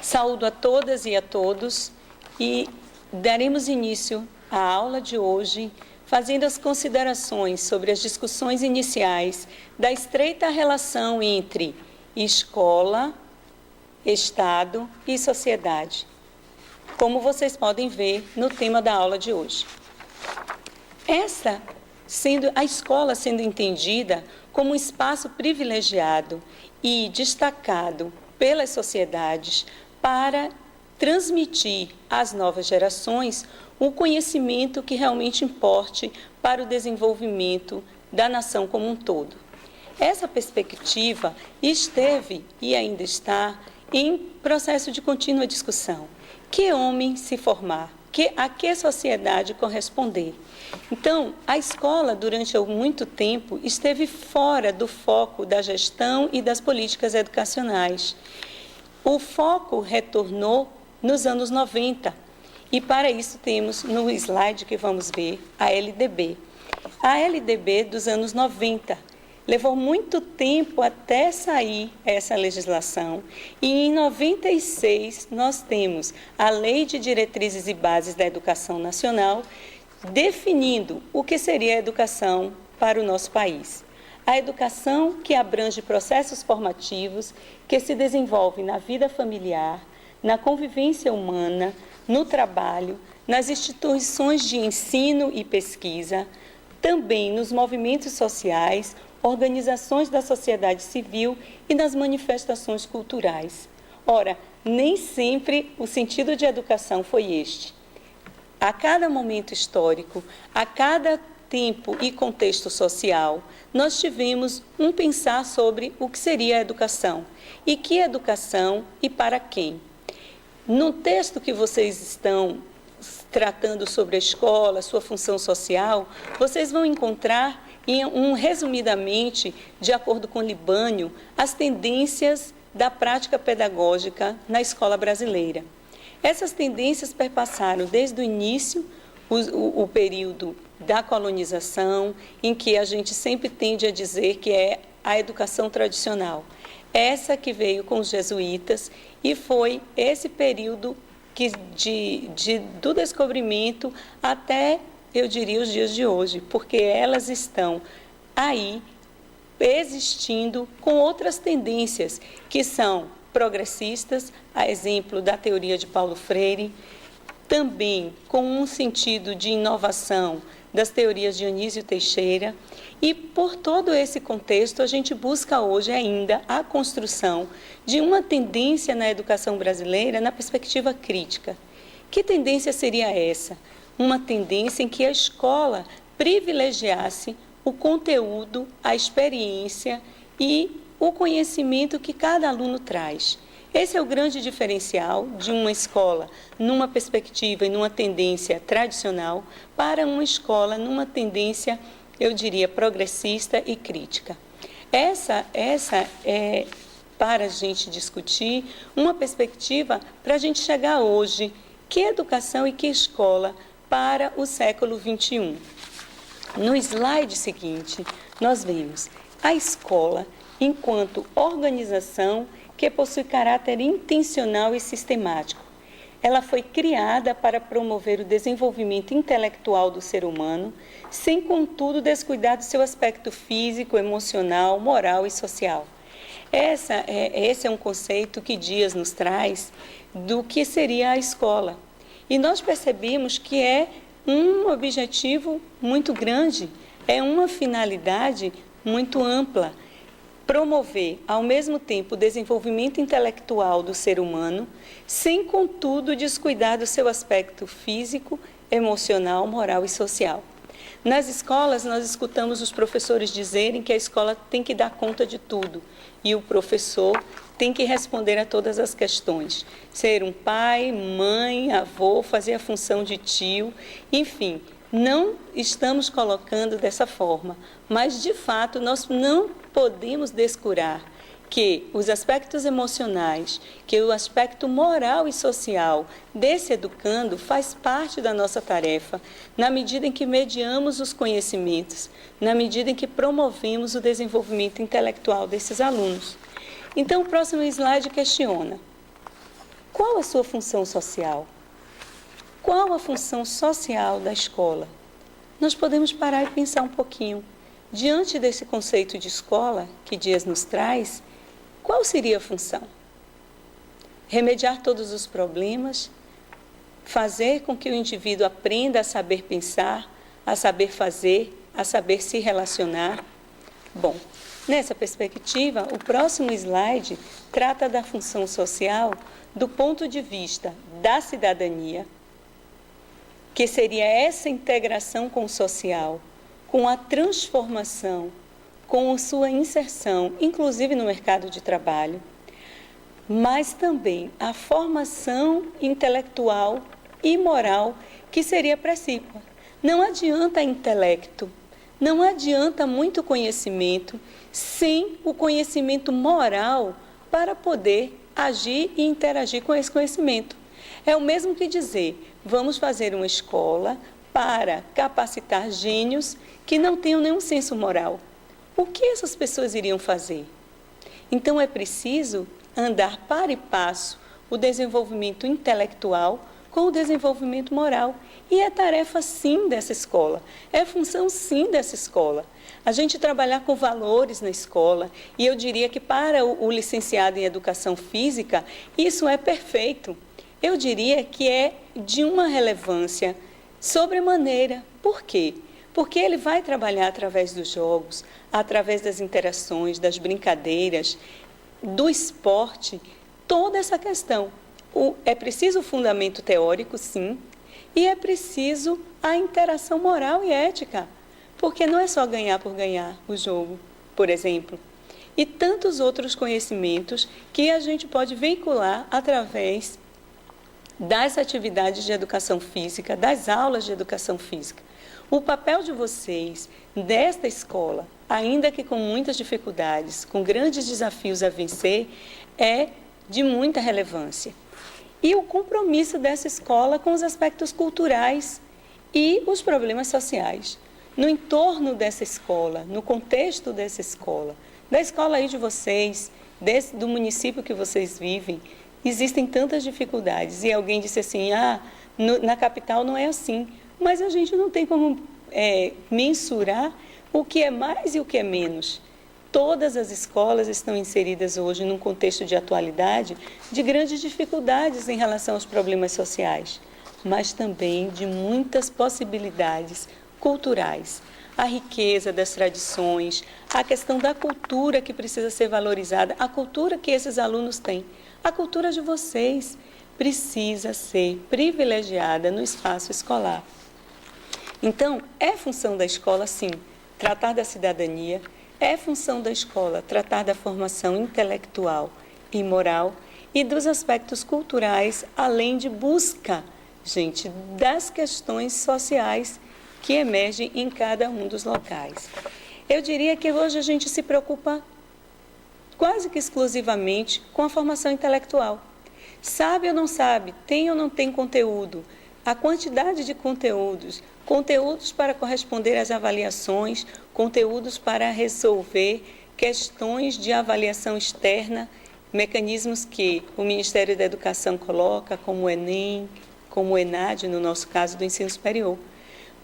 Saúdo a todas e a todos e daremos início à aula de hoje, fazendo as considerações sobre as discussões iniciais da estreita relação entre escola, Estado e sociedade, como vocês podem ver no tema da aula de hoje. A escola sendo entendida como um espaço privilegiado e destacado pelas sociedades para transmitir às novas gerações o conhecimento que realmente importe para o desenvolvimento da nação como um todo. Essa perspectiva esteve e ainda está em processo de contínua discussão. Que homem se formar? A que sociedade corresponder? Então, a escola, durante muito tempo, esteve fora do foco da gestão e das políticas educacionais. O foco retornou nos anos 90 e, para isso, temos no slide que vamos ver a LDB. A LDB dos anos 90 levou muito tempo até sair essa legislação e, em 96, nós temos a Lei de Diretrizes e Bases da Educação Nacional, definindo o que seria a educação para o nosso país. A educação que abrange processos formativos que se desenvolvem na vida familiar, na convivência humana, no trabalho, nas instituições de ensino e pesquisa, também nos movimentos sociais, organizações da sociedade civil e nas manifestações culturais. Ora, nem sempre o sentido de educação foi este. A cada momento histórico, a cada tempo e contexto social, nós tivemos um pensar sobre o que seria a educação e que educação e para quem. No texto que vocês estão tratando sobre a escola, sua função social, vocês vão encontrar, resumidamente, de acordo com Libânio, as tendências da prática pedagógica na escola brasileira. Essas tendências perpassaram desde o início, o período da colonização, em que a gente sempre tende a dizer que é a educação tradicional. Essa que veio com os jesuítas e foi esse período do descobrimento até, eu diria, os dias de hoje, porque elas estão aí existindo com outras tendências que são progressistas, a exemplo da teoria de Paulo Freire, também com um sentido de inovação das teorias de Anísio Teixeira, e por todo esse contexto a gente busca hoje ainda a construção de uma tendência na educação brasileira na perspectiva crítica. Que tendência seria essa? Uma tendência em que a escola privilegiasse o conteúdo, a experiência e o conhecimento que cada aluno traz. Esse é o grande diferencial de uma escola numa perspectiva e numa tendência tradicional para uma escola numa tendência, eu diria, progressista e crítica. Essa é, para a gente discutir, uma perspectiva para a gente chegar hoje, que educação e que escola para o século XXI. No slide seguinte, nós vemos a escola enquanto organização que possui caráter intencional e sistemático. Ela foi criada para promover o desenvolvimento intelectual do ser humano, sem, contudo, descuidar do seu aspecto físico, emocional, moral e social. Esse é um conceito que Dias nos traz do que seria a escola. E nós percebemos que é um objetivo muito grande, é uma finalidade muito ampla, promover, ao mesmo tempo, o desenvolvimento intelectual do ser humano, sem, contudo, descuidar do seu aspecto físico, emocional, moral e social. Nas escolas, nós escutamos os professores dizerem que a escola tem que dar conta de tudo e o professor tem que responder a todas as questões. Ser um pai, mãe, avô, fazer a função de tio, enfim. Não estamos colocando dessa forma, mas, de fato, nós não podemos descurar que os aspectos emocionais, que o aspecto moral e social desse educando faz parte da nossa tarefa, na medida em que mediamos os conhecimentos, na medida em que promovemos o desenvolvimento intelectual desses alunos. Então, o próximo slide questiona: Qual a sua função social? Qual a função social da escola? Nós podemos parar e pensar um pouquinho. Diante desse conceito de escola que Dias nos traz, qual seria a função? Remediar todos os problemas, fazer com que o indivíduo aprenda a saber pensar, a saber fazer, a saber se relacionar. Bom, nessa perspectiva, o próximo slide trata da função social do ponto de vista da cidadania, que seria essa integração com o social, com a transformação, com a sua inserção, inclusive no mercado de trabalho, mas também a formação intelectual e moral que seria precípua. Não adianta intelecto, não adianta muito conhecimento sem o conhecimento moral para poder agir e interagir com esse conhecimento. É o mesmo que dizer, vamos fazer uma escola para capacitar gênios que não tenham nenhum senso moral. O que essas pessoas iriam fazer? Então é preciso andar para e passo o desenvolvimento intelectual com o desenvolvimento moral. E é tarefa, sim, dessa escola. É função, sim, dessa escola. A gente trabalhar com valores na escola. E eu diria que para o licenciado em Educação Física, isso é perfeito. Eu diria que é de uma relevância sobremaneira. Por quê? Porque ele vai trabalhar através dos jogos, através das interações, das brincadeiras, do esporte, toda essa questão. É preciso o fundamento teórico, sim, e é preciso a interação moral e ética, porque não é só ganhar por ganhar o jogo, por exemplo, e tantos outros conhecimentos que a gente pode vincular através das atividades de educação física, das aulas de educação física. O papel de vocês, desta escola, ainda que com muitas dificuldades, com grandes desafios a vencer, é de muita relevância. E o compromisso dessa escola com os aspectos culturais e os problemas sociais. No entorno dessa escola, no contexto dessa escola, da escola aí de vocês, do município que vocês vivem, existem tantas dificuldades. E alguém disse assim, na capital não é assim. Mas a gente não tem como mensurar o que é mais e o que é menos. Todas as escolas estão inseridas hoje num contexto de atualidade de grandes dificuldades em relação aos problemas sociais, mas também de muitas possibilidades culturais. A riqueza das tradições, a questão da cultura que precisa ser valorizada, a cultura que esses alunos têm, a cultura de vocês precisa ser privilegiada no espaço escolar. Então, é função da escola, sim, tratar da cidadania. É função da escola tratar da formação intelectual e moral e dos aspectos culturais, além de busca, gente, das questões sociais que emergem em cada um dos locais. Eu diria que hoje a gente se preocupa quase que exclusivamente com a formação intelectual. Sabe ou não sabe, tem ou não tem conteúdo, a quantidade de conteúdos para corresponder às avaliações, conteúdos para resolver questões de avaliação externa, mecanismos que o Ministério da Educação coloca, como o Enem, como o ENAD, no nosso caso do ensino superior.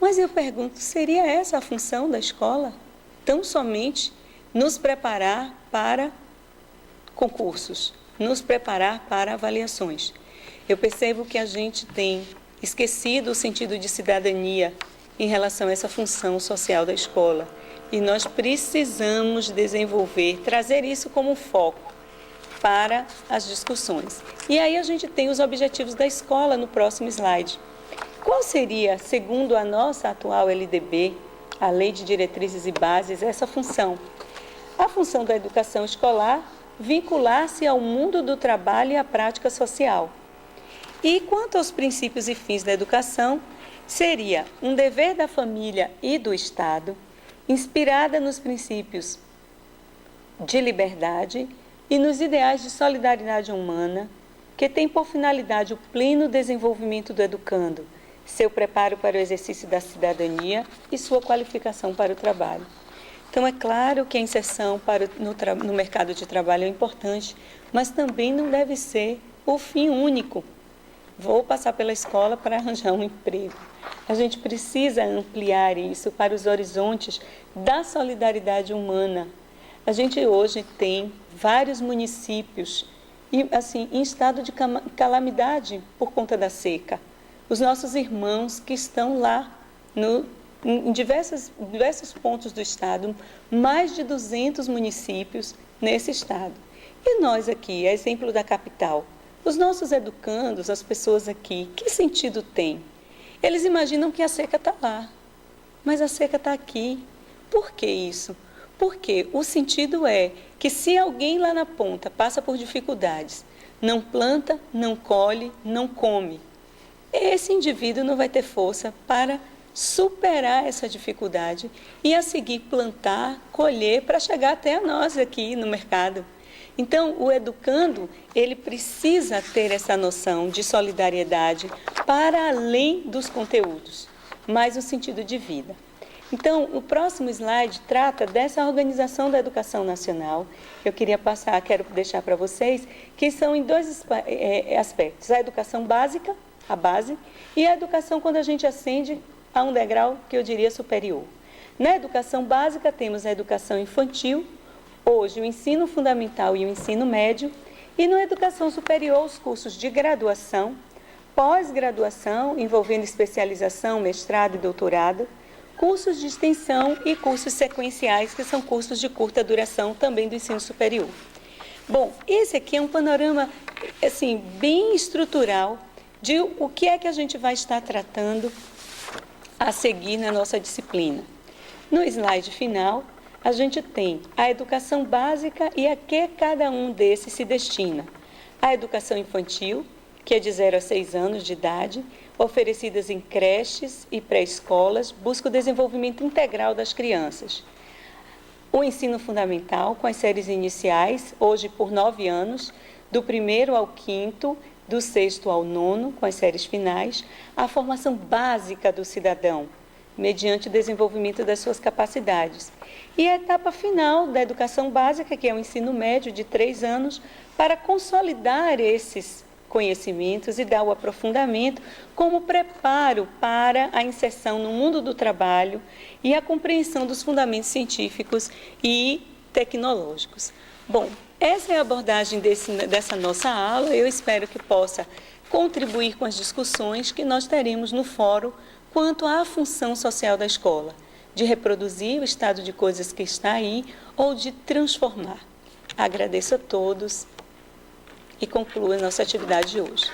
Mas eu pergunto, seria essa a função da escola? Tão somente nos preparar para concursos, nos preparar para avaliações. Eu percebo que a gente tem esquecido o sentido de cidadania em relação a essa função social da escola. E nós precisamos desenvolver, trazer isso como foco para as discussões. E aí a gente tem os objetivos da escola no próximo slide. Qual seria, segundo a nossa atual LDB, a Lei de Diretrizes e Bases, essa função? A função da educação escolar, vincular-se ao mundo do trabalho e à prática social. E quanto aos princípios e fins da educação, seria um dever da família e do Estado, inspirada nos princípios de liberdade e nos ideais de solidariedade humana, que tem por finalidade o pleno desenvolvimento do educando, seu preparo para o exercício da cidadania e sua qualificação para o trabalho. Então, é claro que a inserção no mercado de trabalho é importante, mas também não deve ser o fim único. Vou passar pela escola para arranjar um emprego. A gente precisa ampliar isso para os horizontes da solidariedade humana. A gente hoje tem vários municípios assim, em estado de calamidade por conta da seca. Os nossos irmãos que estão lá em diversos pontos do estado, mais de 200 municípios nesse estado. E nós aqui, exemplo da capital, os nossos educandos, as pessoas aqui, que sentido tem? Eles imaginam que a seca está lá, mas a seca está aqui. Por que isso? Porque o sentido é que se alguém lá na ponta passa por dificuldades, não planta, não colhe, não come, esse indivíduo não vai ter força para superar essa dificuldade e a seguir plantar, colher para chegar até nós aqui no mercado. Então, o educando, ele precisa ter essa noção de solidariedade para além dos conteúdos, mas o sentido de vida. Então, o próximo slide trata dessa organização da educação nacional. Eu quero deixar para vocês, que são em dois aspectos. A educação básica, a base, e a educação quando a gente ascende a um degrau que eu diria superior. Na educação básica, temos a educação infantil, hoje o ensino fundamental e o ensino médio, e na educação superior, os cursos de graduação, pós-graduação, envolvendo especialização, mestrado e doutorado, cursos de extensão e cursos sequenciais, que são cursos de curta duração também do ensino superior. Bom, esse aqui é um panorama assim, bem estrutural de o que é que a gente vai estar tratando a seguir na nossa disciplina. No slide final, a gente tem a educação básica e a que cada um desses se destina. A educação infantil, que é de 0 a 6 anos de idade, oferecidas em creches e pré-escolas, busca o desenvolvimento integral das crianças. O ensino fundamental, com as séries iniciais, hoje por 9 anos, do 1º ao 5º, do 6º ao 9º, com as séries finais, a formação básica do cidadão, mediante o desenvolvimento das suas capacidades. E a etapa final da educação básica, que é o ensino médio de 3 anos, para consolidar esses conhecimentos e dar o aprofundamento como preparo para a inserção no mundo do trabalho e a compreensão dos fundamentos científicos e tecnológicos. Bom, essa é a abordagem dessa nossa aula. Eu espero que possa contribuir com as discussões que nós teremos no fórum quanto à função social da escola, de reproduzir o estado de coisas que está aí ou de transformar. Agradeço a todos e concluo a nossa atividade de hoje.